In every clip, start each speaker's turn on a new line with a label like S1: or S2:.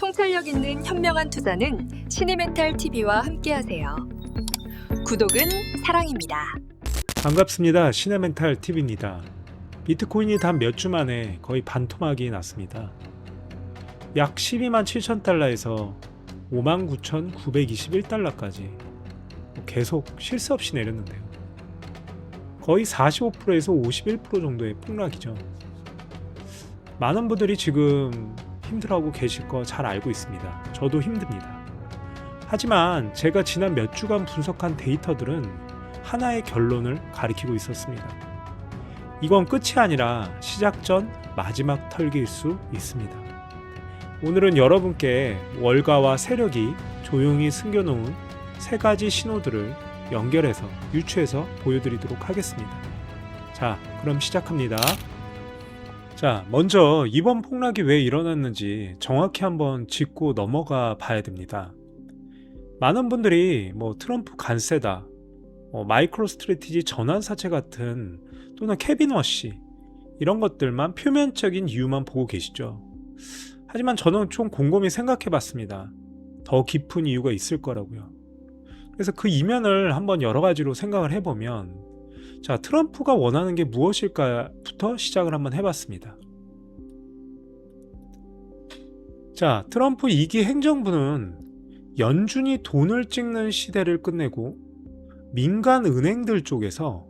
S1: 통찰력 있는 현명한 투자는 시네메탈TV와 함께하세요. 구독은 사랑입니다.
S2: 반갑습니다. 시네멘탈TV입니다. 비트코인이 단 몇 주 만에 거의 반토막이 났습니다. 약 12만 7천 달러에서 59,921달러까지 계속 쉴 새 없이 내렸는데요. 거의 45%에서 51% 정도의 폭락이죠. 많은 분들이 지금 힘들어하고 계실 거 잘 알고 있습니다. 저도 힘듭니다. 하지만 제가 지난 몇 주간 분석한 데이터들은 하나의 결론을 가리키고 있었습니다. 이건 끝이 아니라 시작 전 마지막 털기일 수 있습니다. 오늘은 여러분께 월가와 세력이 조용히 숨겨놓은 세 가지 신호들을 연결해서 유추해서 보여드리도록 하겠습니다. 자, 그럼 시작합니다. 자, 먼저 이번 폭락이 왜 일어났는지 정확히 한번 짚고 넘어가 봐야 됩니다. 많은 분들이 트럼프 관세다, 마이크로 스트래티지 전환 사채 같은 또는 케빈 워시 이런 것들만 표면적인 이유만 보고 계시죠. 하지만 저는 좀 곰곰이 생각해 봤습니다. 더 깊은 이유가 있을 거라고요. 그래서 그 이면을 한번 여러 가지로 생각을 해보면, 자, 트럼프가 원하는 게 무엇일까부터 시작을 한번 해봤습니다. 자, 트럼프 2기 행정부는 연준이 돈을 찍는 시대를 끝내고 민간 은행들 쪽에서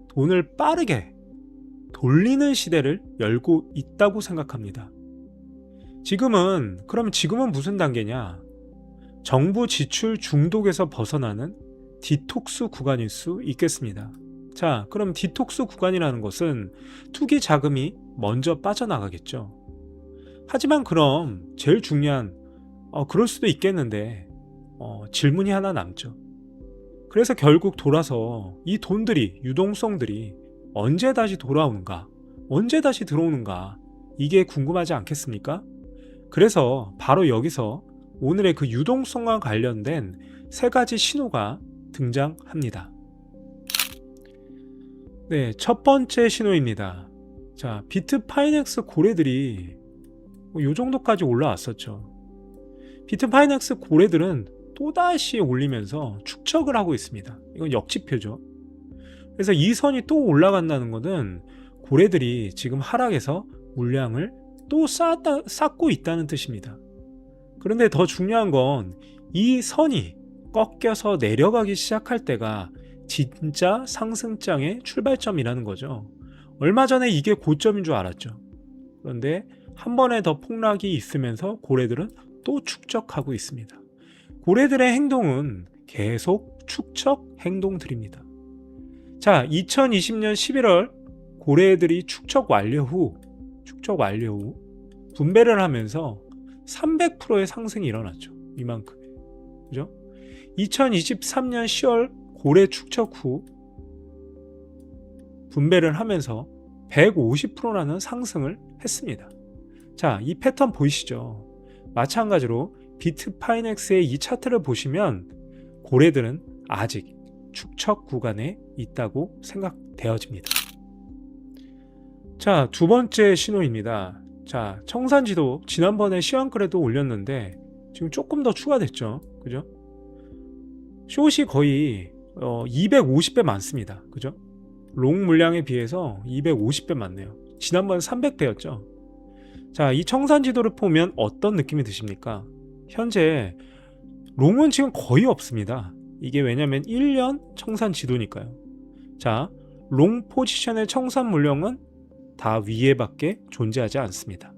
S2: 돈을 빠르게 돌리는 시대를 열고 있다고 생각합니다. 그럼 지금은 무슨 단계냐? 정부 지출 중독에서 벗어나는 디톡스 구간일 수 있겠습니다. 자, 그럼 디톡스 구간이라는 것은 투기 자금이 먼저 빠져나가겠죠. 하지만 그럼 제일 중요한 그럴 수도 있겠는데 질문이 하나 남죠. 그래서 결국 돌아서 이 돈들이, 유동성들이 언제 다시 돌아오는가, 언제 다시 들어오는가, 이게 궁금하지 않겠습니까? 그래서 바로 여기서 오늘의 그 유동성과 관련된 세 가지 신호가 등장합니다. 네, 첫 번째 신호입니다. 자, 비트파이넥스 고래들이 요 정도까지 올라왔었죠. 비트파이넥스 고래들은 또다시 올리면서 축적을 하고 있습니다. 이건 역지표죠. 그래서 이 선이 또 올라간다는 것은 고래들이 지금 하락해서 물량을 또 쌓고 있다는 뜻입니다. 그런데 더 중요한 건 이 선이 꺾여서 내려가기 시작할 때가 진짜 상승장의 출발점이라는 거죠. 얼마 전에 이게 고점인 줄 알았죠. 그런데 한 번에 더 폭락이 있으면서 고래들은 또 축적하고 있습니다. 고래들의 행동은 계속 축적 행동들입니다. 자, 2020년 11월 고래들이 축적 완료 후 분배를 하면서 300%의 상승이 일어났죠. 이만큼. 그죠? 2023년 10월 고래 축적 후 분배를 하면서 150%라는 상승을 했습니다. 자, 이 패턴 보이시죠? 마찬가지로 비트파이넥스의 이 차트를 보시면 고래들은 아직 축적 구간에 있다고 생각되어집니다. 자, 두 번째 신호입니다. 자, 청산지도 지난번에 시황글에도 올렸는데 지금 조금 더 추가됐죠. 그죠? 숏이 거의 250배 많습니다. 그죠? 롱 물량에 비해서 250배 많네요. 지난번 300배였죠. 자, 이 청산지도를 보면 어떤 느낌이 드십니까? 현재 롱은 지금 거의 없습니다. 이게 왜냐면 1년 청산 지도니까요. 자, 롱 포지션의 청산 물량은 다 위에밖에 존재하지 않습니다.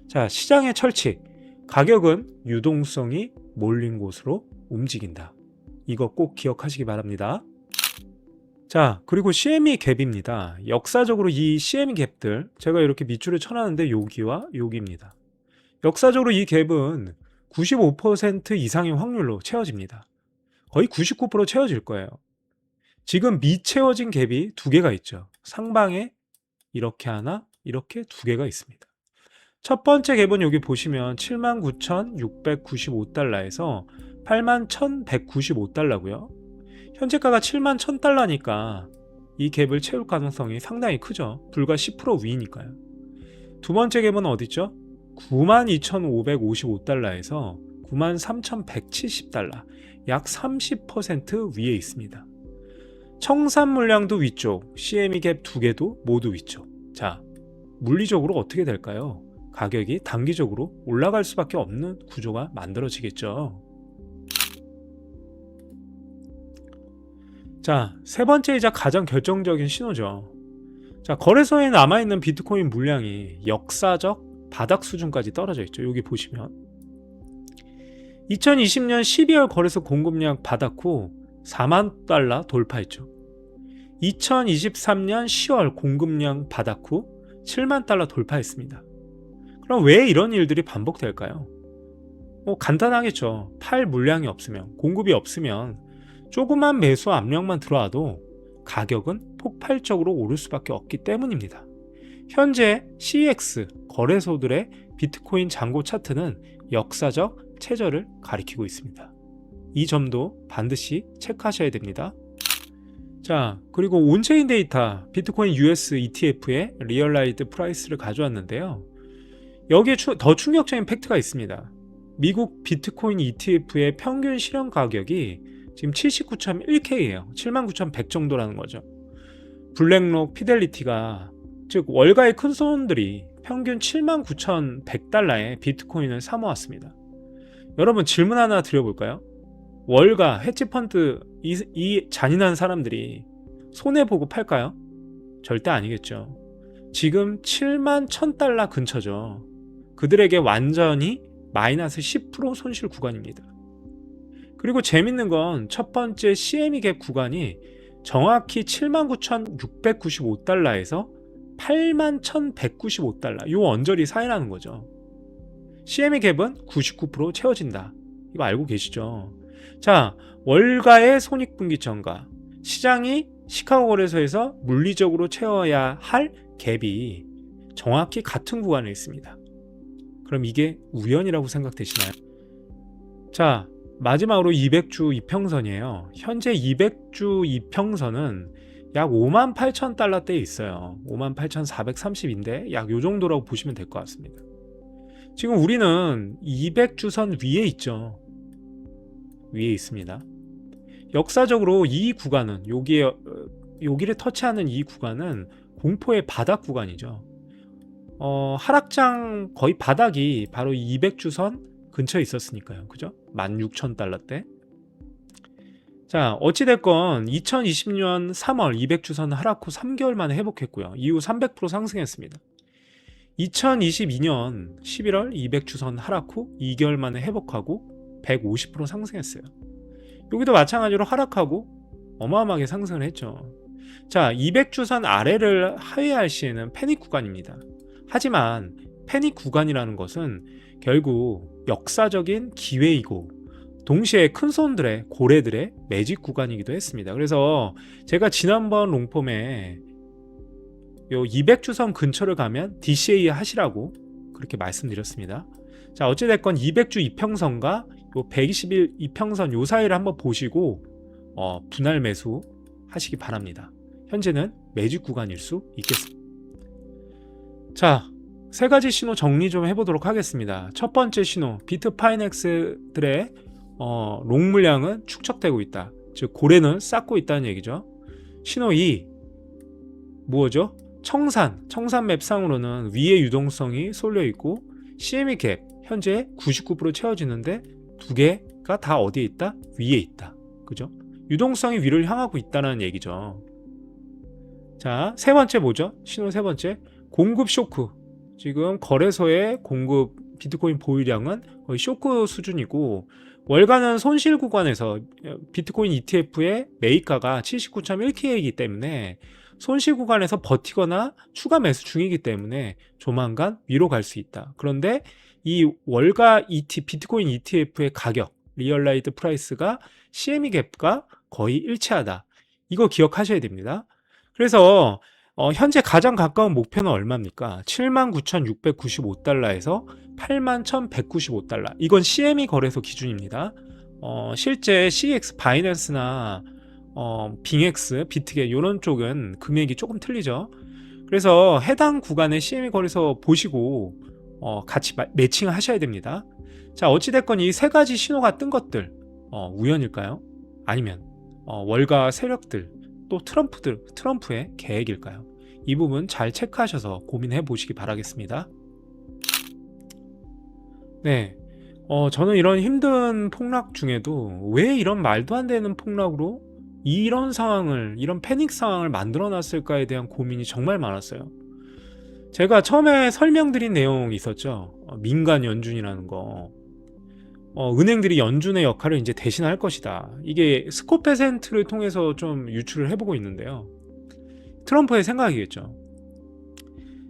S2: 자, 시장의 철칙, 가격은 유동성이 몰린 곳으로 움직인다. 이거 꼭 기억하시기 바랍니다. 자, 그리고 CME 갭입니다. 역사적으로 이 CME 갭들 제가 이렇게 밑줄을 쳐놨는데 여기와 여기입니다. 역사적으로 이 갭은 95% 이상의 확률로 채워집니다. 거의 99% 채워질 거예요. 지금 미채워진 갭이 두 개가 있죠. 상방에 이렇게 하나, 이렇게 두 개가 있습니다. 첫 번째 갭은 여기 보시면 79,695달러에서 81,195달러고요. 현재가가 71,000달러니까 이 갭을 채울 가능성이 상당히 크죠. 불과 10% 위니까요. 두 번째 갭은 어디죠? 92,555달러에서 93,170달러, 약 30% 위에 있습니다. 청산 물량도 위쪽, CME 갭 두 개도 모두 위쪽. 자, 물리적으로 어떻게 될까요? 가격이 단기적으로 올라갈 수밖에 없는 구조가 만들어지겠죠. 자, 세 번째이자 가장 결정적인 신호죠. 자, 거래소에 남아있는 비트코인 물량이 역사적 바닥 수준까지 떨어져 있죠. 여기 보시면 2020년 12월 거래소 공급량 바닥 후 4만 달러 돌파했죠. 2023년 10월 공급량 바닥 후 7만 달러 돌파했습니다. 그럼 왜 이런 일들이 반복될까요? 간단하겠죠. 팔 물량이 없으면, 공급이 없으면 조그만 매수 압력만 들어와도 가격은 폭발적으로 오를 수밖에 없기 때문입니다. 현재 CEX 거래소들의 비트코인 잔고 차트는 역사적 최저를 가리키고 있습니다. 이 점도 반드시 체크하셔야 됩니다. 자, 그리고 온체인 데이터 비트코인 US ETF의 리얼라이즈 프라이스를 가져왔는데요. 여기에 더 충격적인 팩트가 있습니다. 미국 비트코인 ETF의 평균 실현 가격이 지금 79.1K예요. 79,100 정도라는 거죠. 블랙록, 피델리티가 즉 월가의 큰 손들이 평균 79,100달러에 비트코인을 사모았습니다. 여러분 질문 하나 드려볼까요? 월가, 헤지펀드 이 잔인한 사람들이 손해보고 팔까요? 절대 아니겠죠. 지금 71,000달러 근처죠. 그들에게 완전히 마이너스 10% 손실 구간입니다. 그리고 재밌는 건 첫 번째 CME 갭 구간이 정확히 79,695달러에서 81,195달러 요 언저리 사이라는 거죠. CME 갭은 99% 채워진다. 이거 알고 계시죠? 자, 월가의 손익분기 전가, 시장이 시카고 거래소에서 물리적으로 채워야 할 갭이 정확히 같은 구간에 있습니다. 그럼 이게 우연이라고 생각되시나요? 자, 마지막으로 200주 이평선이에요. 현재 200주 이평선은 약 58,000달러대에 있어요. 58,430인데 약 요 정도라고 보시면 될 것 같습니다. 지금 우리는 200주선 위에 있죠. 위에 있습니다. 역사적으로 이 구간은 여기를 터치하는 이 구간은 공포의 바닥 구간이죠. 하락장 거의 바닥이 바로 200주선 근처에 있었으니까요. 그죠? 16,000달러대. 자, 어찌됐건 2020년 3월 200주선 하락 후 3개월 만에 회복했고요. 이후 300% 상승했습니다. 2022년 11월 200주선 하락 후 2개월 만에 회복하고 150% 상승했어요. 여기도 마찬가지로 하락하고 어마어마하게 상승을 했죠. 자, 200주선 아래를 하회할 시에는 패닉 구간입니다. 하지만 패닉 구간이라는 것은 결국 역사적인 기회이고 동시에 큰손들의 고래들의 매직 구간이기도 했습니다. 그래서 제가 지난번 롱폼에 요 200주선 근처를 가면 DCA 하시라고 그렇게 말씀드렸습니다. 자, 어찌됐건 200주 이평선과 요 120일 이평선 요 사이를 한번 보시고 분할 매수 하시기 바랍니다. 현재는 매직 구간일 수 있겠습니다. 자, 세 가지 신호 정리 좀 해보도록 하겠습니다. 첫 번째 신호, 비트파이넥스들의 롱 물량은 축적되고 있다. 즉 고래는 쌓고 있다는 얘기죠. 신호 2, 뭐죠? 청산 맵상으로는 위에 유동성이 쏠려 있고 CME 갭 현재 99% 채워지는데 두 개가 다 어디에 있다? 위에 있다. 그죠? 유동성이 위를 향하고 있다는 얘기죠. 자, 세 번째 뭐죠? 신호 세 번째, 공급 쇼크. 지금 거래소의 공급 비트코인 보유량은 거의 쇼크 수준이고 월간은 손실 구간에서 비트코인 ETF의 매입가가 79.1K이기 때문에 손실 구간에서 버티거나 추가 매수 중이기 때문에 조만간 위로 갈 수 있다. 그런데 이 월가 비트코인 ETF의 가격, 리얼라이즈 프라이스가 CME 갭과 거의 일치하다. 이거 기억하셔야 됩니다. 그래서 현재 가장 가까운 목표는 얼마입니까? 79,695달러에서 81,195달러. 이건 CME 거래소 기준입니다. 실제 CX 바이낸스나 빙엑스, 비트겟 이런 쪽은 금액이 조금 틀리죠. 그래서 해당 구간의 CME 거래소 보시고 같이 매칭을 하셔야 됩니다. 자, 어찌됐건 이 세 가지 신호가 뜬 것들 우연일까요? 아니면 월가 세력들 또 트럼프의 계획일까요? 이 부분 잘 체크하셔서 고민해 보시기 바라겠습니다. 네, 저는 이런 힘든 폭락 중에도 왜 이런 말도 안 되는 폭락으로 이런 상황을, 이런 패닉 상황을 만들어 놨을까에 대한 고민이 정말 많았어요. 제가 처음에 설명드린 내용이 있었죠. 민간 연준이라는 거. 은행들이 연준의 역할을 이제 대신할 것이다. 이게 스코페센트를 통해서 좀 유추를 해보고 있는데요. 트럼프의 생각이겠죠.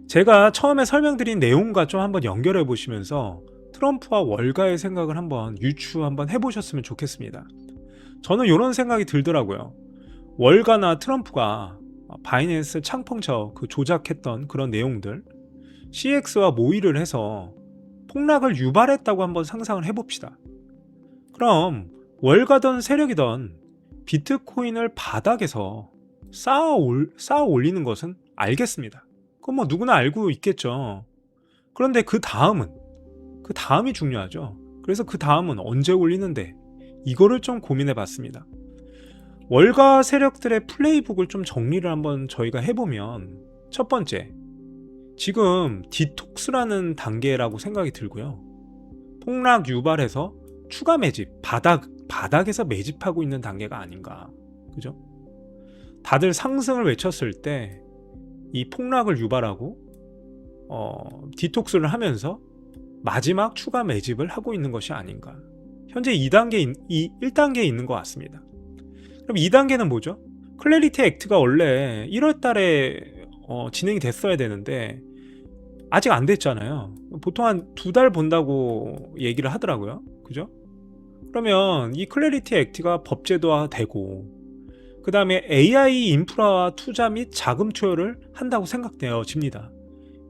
S2: 제가 처음에 설명드린 내용과 좀 한번 연결해 보시면서 트럼프와 월가의 생각을 한번 한번 해보셨으면 좋겠습니다. 저는 이런 생각이 들더라고요. 월가나 트럼프가 바이낸스 창펑처 그 조작했던 그런 내용들 CX와 모의를 해서 폭락을 유발했다고 한번 상상을 해봅시다. 그럼 월가던 세력이던 비트코인을 바닥에서 쌓아 올리는 것은 알겠습니다. 그건 뭐 누구나 알고 있겠죠. 그런데 그 다음이 중요하죠. 그래서 그 다음은 언제 올리는데 이거를 좀 고민해 봤습니다. 월가 세력들의 플레이북을 좀 정리를 한번 저희가 해보면 첫 번째, 지금 디톡스라는 단계라고 생각이 들고요. 폭락 유발해서 추가 매집, 바닥에서 매집하고 있는 단계가 아닌가. 그죠? 다들 상승을 외쳤을 때 이 폭락을 유발하고 디톡스를 하면서 마지막 추가 매집을 하고 있는 것이 아닌가. 현재 1단계에 있는 것 같습니다. 그럼 2단계는 뭐죠? 클래리티 액트가 원래 1월 달에 진행이 됐어야 되는데 아직 안 됐잖아요. 보통 한 2달 본다고 얘기를 하더라고요. 그죠? 그러면 이 클래리티 액트가 법제도화 되고 그 다음에 AI 인프라 투자 및 자금 투여를 한다고 생각되어집니다.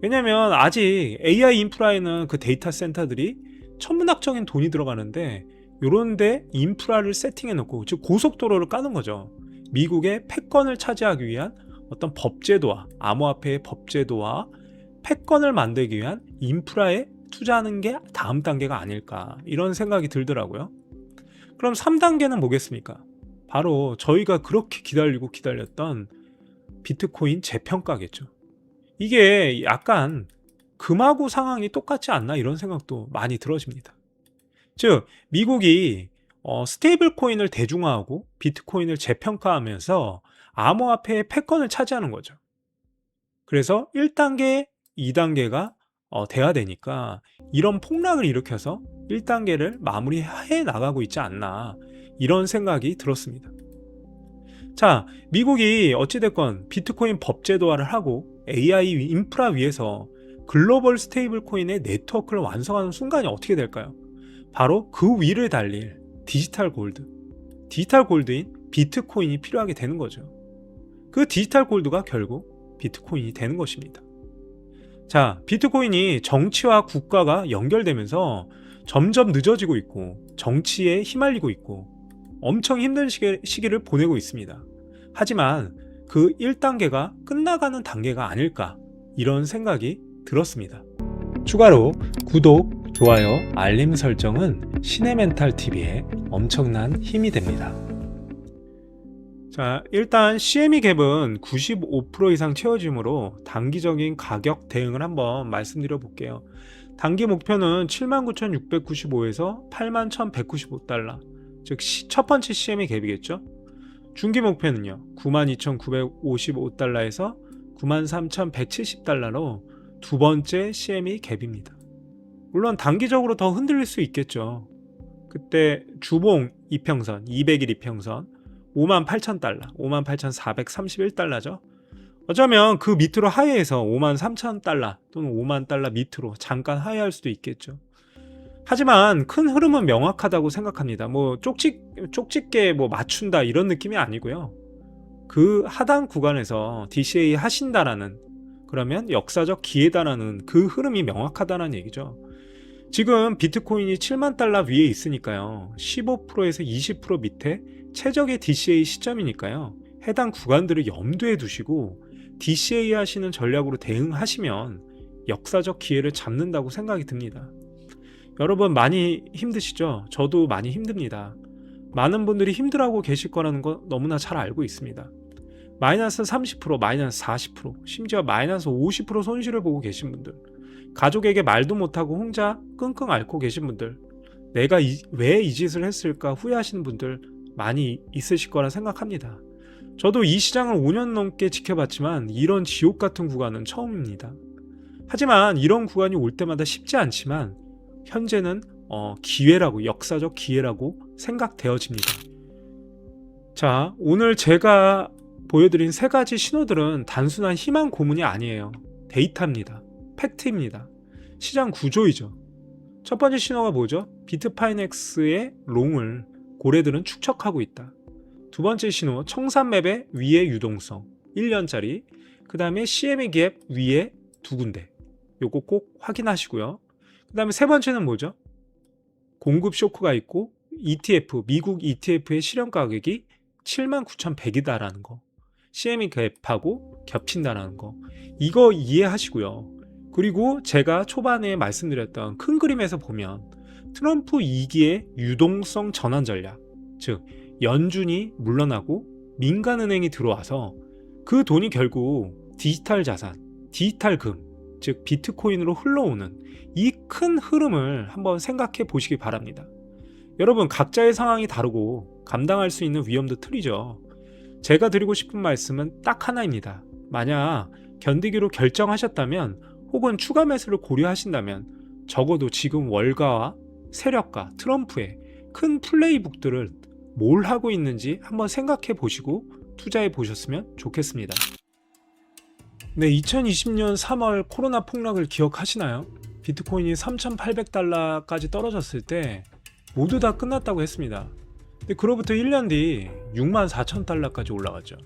S2: 왜냐면 아직 AI 인프라에는 그 데이터 센터들이 천문학적인 돈이 들어가는데 요런데 인프라를 세팅해 놓고 즉 고속도로를 까는 거죠. 미국의 패권을 차지하기 위한 어떤 법제도화, 암호화폐의 법제도화, 패권을 만들기 위한 인프라에 투자하는 게 다음 단계가 아닐까 이런 생각이 들더라고요. 그럼 3단계는 뭐겠습니까? 바로 저희가 그렇게 기다렸던 비트코인 재평가겠죠. 이게 약간 금하고 상황이 똑같지 않나 이런 생각도 많이 들어집니다. 즉 미국이 스테이블 코인을 대중화하고 비트코인을 재평가하면서 암호화폐의 패권을 차지하는 거죠. 그래서 1단계, 2단계가 돼야 되니까 이런 폭락을 일으켜서 1단계를 마무리해 나가고 있지 않나 이런 생각이 들었습니다. 자, 미국이 어찌됐건 비트코인 법제도화를 하고 AI 인프라 위에서 글로벌 스테이블 코인의 네트워크를 완성하는 순간이 어떻게 될까요? 바로 그 위를 달릴 디지털 골드인 비트코인이 필요하게 되는 거죠. 그 디지털 골드가 결국 비트코인이 되는 것입니다. 자, 비트코인이 정치와 국가가 연결되면서 점점 늦어지고 있고 정치에 휘말리고 있고 엄청 힘든 시기를 보내고 있습니다. 하지만 그 1단계가 끝나가는 단계가 아닐까 이런 생각이 들었습니다. 추가로 구독, 좋아요, 알림 설정은 신의멘탈TV에 엄청난 힘이 됩니다. 자, 일단 CME 갭은 95% 이상 채워지므로 단기적인 가격 대응을 한번 말씀드려 볼게요. 단기 목표는 79,695에서 81,195달러, 즉 첫 번째 CME 갭이겠죠. 중기 목표는요 92,955달러에서 93,170달러로 두 번째 CME 갭입니다. 물론 단기적으로 더 흔들릴 수 있겠죠. 그때 주봉 이평선 200일 이평선 58,000달러 58,431달러죠. 어쩌면 그 밑으로 하회해서 53,000달러 또는 50,000달러 밑으로 잠깐 하회할 수도 있겠죠. 하지만 큰 흐름은 명확하다고 생각합니다. 뭐 쪽집게 뭐 맞춘다 이런 느낌이 아니고요. 그 하단 구간에서 DCA 하신다라는 그러면 역사적 기회다라는 그 흐름이 명확하다는 얘기죠. 지금 비트코인이 7만 달러 위에 있으니까요. 15%에서 20% 밑에 최적의 DCA 시점이니까요. 해당 구간들을 염두에 두시고 DCA 하시는 전략으로 대응하시면 역사적 기회를 잡는다고 생각이 듭니다. 여러분 많이 힘드시죠? 저도 많이 힘듭니다. 많은 분들이 힘들어하고 계실 거라는 거 너무나 잘 알고 있습니다. 마이너스 30%, 마이너스 40%, 심지어 마이너스 50% 손실을 보고 계신 분들, 가족에게 말도 못하고 혼자 끙끙 앓고 계신 분들, 내가 왜 이 짓을 했을까 후회하시는 분들 많이 있으실 거라 생각합니다. 저도 이 시장을 5년 넘게 지켜봤지만 이런 지옥 같은 구간은 처음입니다. 하지만 이런 구간이 올 때마다 쉽지 않지만 현재는 기회라고, 역사적 기회라고 생각되어집니다. 자, 오늘 제가 보여드린 세 가지 신호들은 단순한 희망 고문이 아니에요. 데이터입니다. 팩트입니다. 시장 구조이죠. 첫 번째 신호가 뭐죠? 비트파이넥스의 롱을 고래들은 축척하고 있다. 두 번째 신호, 청산맵의 위의 유동성 1년짜리, 그 다음에 CME 갭 위에 두 군데, 요거 꼭 확인하시고요. 그 다음에 세 번째는 뭐죠? 공급 쇼크가 있고 ETF, 미국 ETF의 실현 가격이 79,100이다라는 거, CME 갭하고 겹친다라는 거, 이거 이해하시고요. 그리고 제가 초반에 말씀드렸던 큰 그림에서 보면 트럼프 2기의 유동성 전환 전략, 즉 연준이 물러나고 민간은행이 들어와서 그 돈이 결국 디지털 자산, 디지털 금, 즉 비트코인으로 흘러오는 이 큰 흐름을 한번 생각해 보시기 바랍니다. 여러분 각자의 상황이 다르고 감당할 수 있는 위험도 틀리죠. 제가 드리고 싶은 말씀은 딱 하나입니다. 만약 견디기로 결정하셨다면 혹은 추가 매수를 고려하신다면 적어도 지금 월가와 세력가 트럼프의 큰 플레이북들을 뭘 하고 있는지 한번 생각해 보시고 투자해 보셨으면 좋겠습니다. 네, 2020년 3월 코로나 폭락을 기억하시나요? 비트코인이 3,800달러까지 떨어졌을 때 모두 다 끝났다고 했습니다. 근데 그로부터 1년 뒤 64,000달러까지 올라갔죠.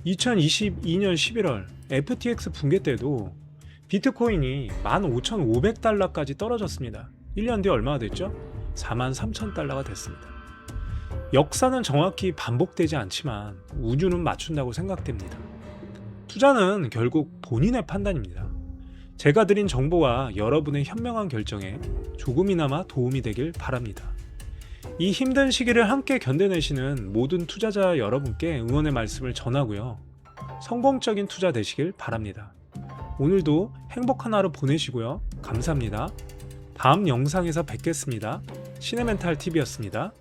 S2: 2022년 11월 FTX 붕괴 때도 비트코인이 15,500달러까지 떨어졌습니다. 1년 뒤 얼마가 됐죠? 43,000달러가 됐습니다. 역사는 정확히 반복되지 않지만 우주는 맞춘다고 생각됩니다. 투자는 결국 본인의 판단입니다. 제가 드린 정보와 여러분의 현명한 결정에 조금이나마 도움이 되길 바랍니다. 이 힘든 시기를 함께 견뎌내시는 모든 투자자 여러분께 응원의 말씀을 전하고요. 성공적인 투자 되시길 바랍니다. 오늘도 행복한 하루 보내시고요. 감사합니다. 다음 영상에서 뵙겠습니다. 시네멘탈TV였습니다.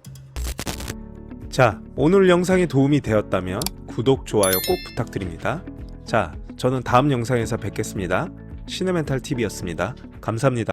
S2: 자, 오늘 영상이 도움이 되었다면 구독, 좋아요 꼭 부탁드립니다. 자, 저는 다음 영상에서 뵙겠습니다. 시네멘탈TV였습니다. 감사합니다.